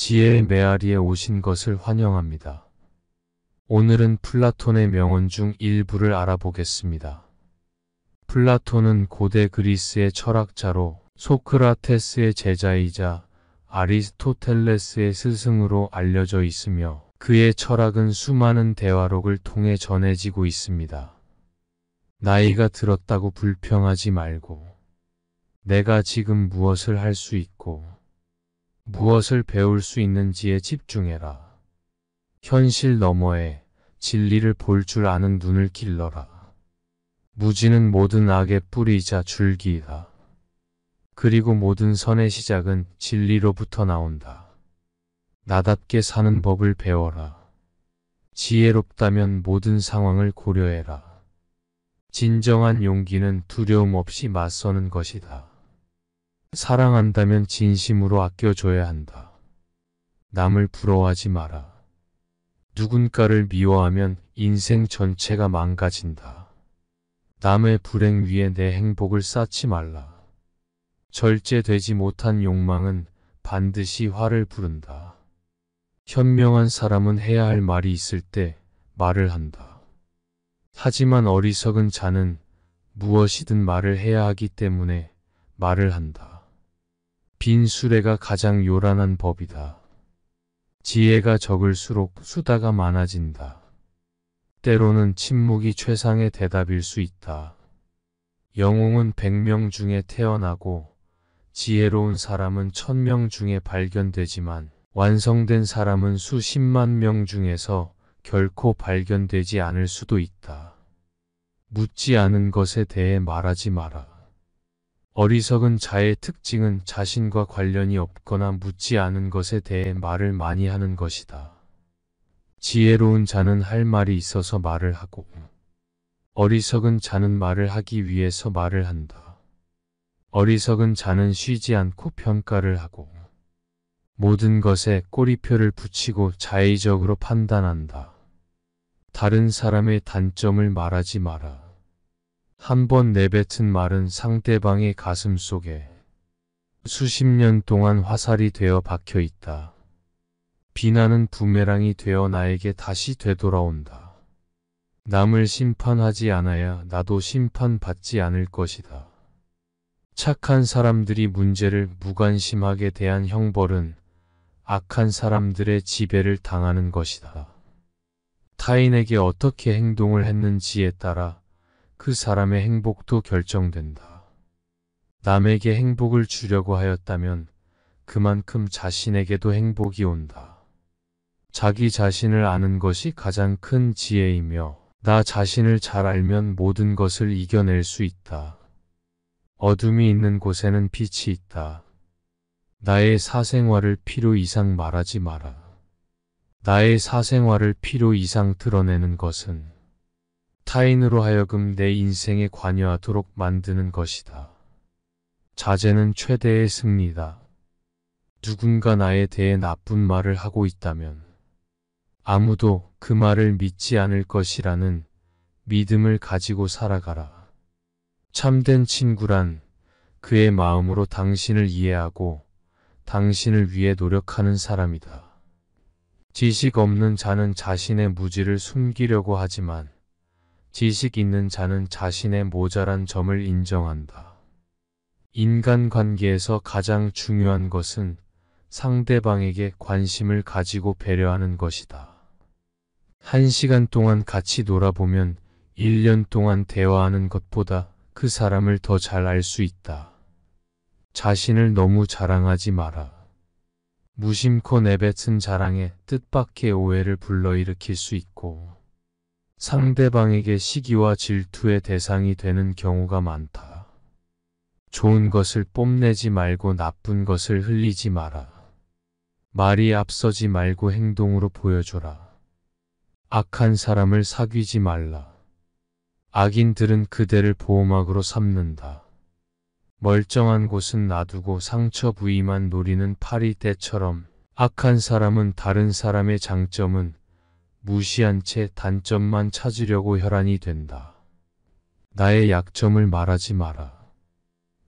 지혜의 메아리에 오신 것을 환영합니다. 오늘은 플라톤의 명언 중 일부를 알아보겠습니다. 플라톤은 고대 그리스의 철학자로 소크라테스의 제자이자 아리스토텔레스의 스승으로 알려져 있으며 그의 철학은 수많은 대화록을 통해 전해지고 있습니다. 나이가 들었다고 불평하지 말고 내가 지금 무엇을 할 수 있고 무엇을 배울 수 있는지에 집중해라. 현실 너머에 진리를 볼 줄 아는 눈을 길러라. 무지는 모든 악의 뿌리이자 줄기이다. 그리고 모든 선의 시작은 진리로부터 나온다. 나답게 사는 법을 배워라. 지혜롭다면 모든 상황을 고려해라. 진정한 용기는 두려움 없이 맞서는 것이다. 사랑한다면 진심으로 아껴줘야 한다. 남을 부러워하지 마라. 누군가를 미워하면 인생 전체가 망가진다. 남의 불행 위에 내 행복을 쌓지 말라. 절제되지 못한 욕망은 반드시 화를 부른다. 현명한 사람은 해야 할 말이 있을 때 말을 한다. 하지만 어리석은 자는 무엇이든 말을 해야 하기 때문에 말을 한다. 빈 수레가 가장 요란한 법이다. 지혜가 적을수록 수다가 많아진다. 때로는 침묵이 최상의 대답일 수 있다. 영웅은 100명 중에 태어나고 지혜로운 사람은 1000명 중에 발견되지만 완성된 사람은 수십만 명 중에서 결코 발견되지 않을 수도 있다. 묻지 않은 것에 대해 말하지 마라. 어리석은 자의 특징은 자신과 관련이 없거나 묻지 않은 것에 대해 말을 많이 하는 것이다. 지혜로운 자는 할 말이 있어서 말을 하고 어리석은 자는 말을 하기 위해서 말을 한다. 어리석은 자는 쉬지 않고 평가를 하고 모든 것에 꼬리표를 붙이고 자의적으로 판단한다. 다른 사람의 단점을 말하지 마라. 한번 내뱉은 말은 상대방의 가슴 속에 수십 년 동안 화살이 되어 박혀 있다. 비난은 부메랑이 되어 나에게 다시 되돌아온다. 남을 심판하지 않아야 나도 심판받지 않을 것이다. 착한 사람들이 문제를 무관심하게 대한 형벌은 악한 사람들의 지배를 당하는 것이다. 타인에게 어떻게 행동을 했는지에 따라 그 사람의 행복도 결정된다. 남에게 행복을 주려고 하였다면 그만큼 자신에게도 행복이 온다. 자기 자신을 아는 것이 가장 큰 지혜이며 나 자신을 잘 알면 모든 것을 이겨낼 수 있다. 어둠이 있는 곳에는 빛이 있다. 나의 사생활을 필요 이상 말하지 마라. 나의 사생활을 필요 이상 드러내는 것은 타인으로 하여금 내 인생에 관여하도록 만드는 것이다. 자제는 최대의 승리다. 누군가 나에 대해 나쁜 말을 하고 있다면 아무도 그 말을 믿지 않을 것이라는 믿음을 가지고 살아가라. 참된 친구란 그의 마음으로 당신을 이해하고 당신을 위해 노력하는 사람이다. 지식 없는 자는 자신의 무지를 숨기려고 하지만 지식 있는 자는 자신의 모자란 점을 인정한다. 인간관계에서 가장 중요한 것은 상대방에게 관심을 가지고 배려하는 것이다. 1시간 동안 같이 놀아보면 1년 동안 대화하는 것보다 그 사람을 더 잘 알 수 있다. 자신을 너무 자랑하지 마라. 무심코 내뱉은 자랑에 뜻밖의 오해를 불러일으킬 수 있고 상대방에게 시기와 질투의 대상이 되는 경우가 많다. 좋은 것을 뽐내지 말고 나쁜 것을 흘리지 마라. 말이 앞서지 말고 행동으로 보여줘라. 악한 사람을 사귀지 말라. 악인들은 그대를 보호막으로 삼는다. 멀쩡한 곳은 놔두고 상처 부위만 노리는 파리떼처럼 악한 사람은 다른 사람의 장점은 무시한 채 단점만 찾으려고 혈안이 된다. 나의 약점을 말하지 마라.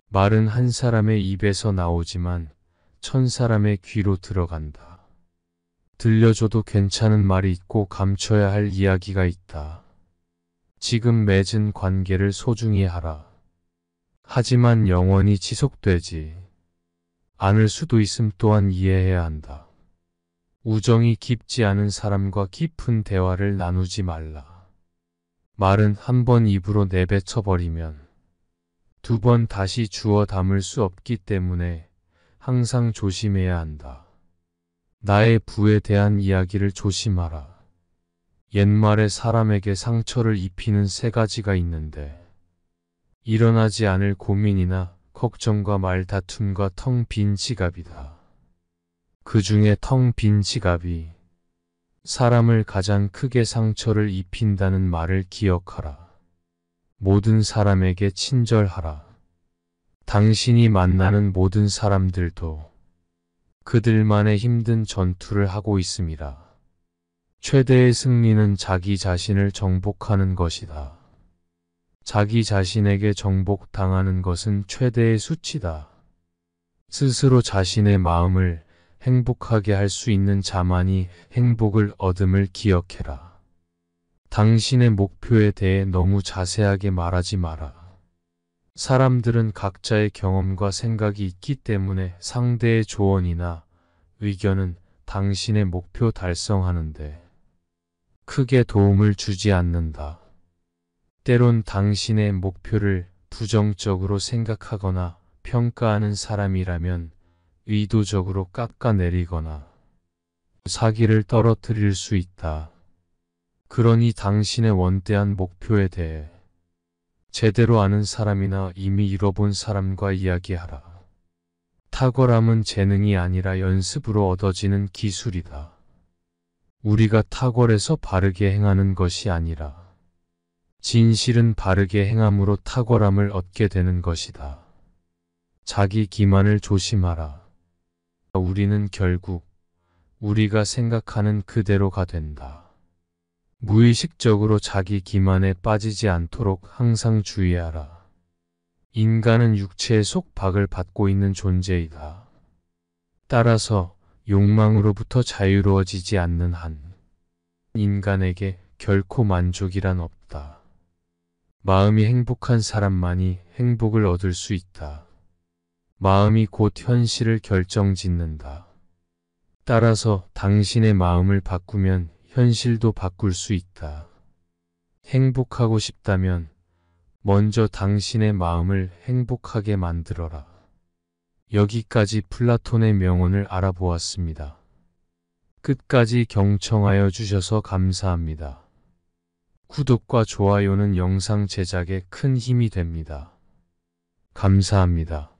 말은 한 사람의 입에서 나오지만 1000사람의 귀로 들어간다. 들려줘도 괜찮은 말이 있고 감춰야 할 이야기가 있다. 지금 맺은 관계를 소중히 하라. 하지만 영원히 지속되지 않을 수도 있음 또한 이해해야 한다. 우정이 깊지 않은 사람과 깊은 대화를 나누지 말라. 말은 한 번 입으로 내뱉어버리면 두 번 다시 주워 담을 수 없기 때문에 항상 조심해야 한다. 나의 부에 대한 이야기를 조심하라. 옛말에 사람에게 상처를 입히는 세 가지가 있는데 일어나지 않을 고민이나 걱정과 말다툼과 텅 빈 지갑이다. 그 중에 텅 빈 지갑이 사람을 가장 크게 상처를 입힌다는 말을 기억하라. 모든 사람에게 친절하라. 당신이 만나는 모든 사람들도 그들만의 힘든 전투를 하고 있습니다. 최대의 승리는 자기 자신을 정복하는 것이다. 자기 자신에게 정복당하는 것은 최대의 수치다. 스스로 자신의 마음을 행복하게 할 수 있는 자만이 행복을 얻음을 기억해라. 당신의 목표에 대해 너무 자세하게 말하지 마라. 사람들은 각자의 경험과 생각이 있기 때문에 상대의 조언이나 의견은 당신의 목표 달성하는데 크게 도움을 주지 않는다. 때론 당신의 목표를 부정적으로 생각하거나 평가하는 사람이라면 의도적으로 깎아내리거나 사기를 떨어뜨릴 수 있다. 그러니 당신의 원대한 목표에 대해 제대로 아는 사람이나 이미 이뤄본 사람과 이야기하라. 탁월함은 재능이 아니라 연습으로 얻어지는 기술이다. 우리가 탁월해서 바르게 행하는 것이 아니라 진실은 바르게 행함으로 탁월함을 얻게 되는 것이다. 자기 기만을 조심하라. 우리는 결국 우리가 생각하는 그대로가 된다. 무의식적으로 자기 기만에 빠지지 않도록 항상 주의하라. 인간은 육체의 속박을 받고 있는 존재이다. 따라서 욕망으로부터 자유로워지지 않는 한 인간에게 결코 만족이란 없다. 마음이 행복한 사람만이 행복을 얻을 수 있다. 마음이 곧 현실을 결정짓는다. 따라서 당신의 마음을 바꾸면 현실도 바꿀 수 있다. 행복하고 싶다면 먼저 당신의 마음을 행복하게 만들어라. 여기까지 플라톤의 명언을 알아보았습니다. 끝까지 경청하여 주셔서 감사합니다. 구독과 좋아요는 영상 제작에 큰 힘이 됩니다. 감사합니다.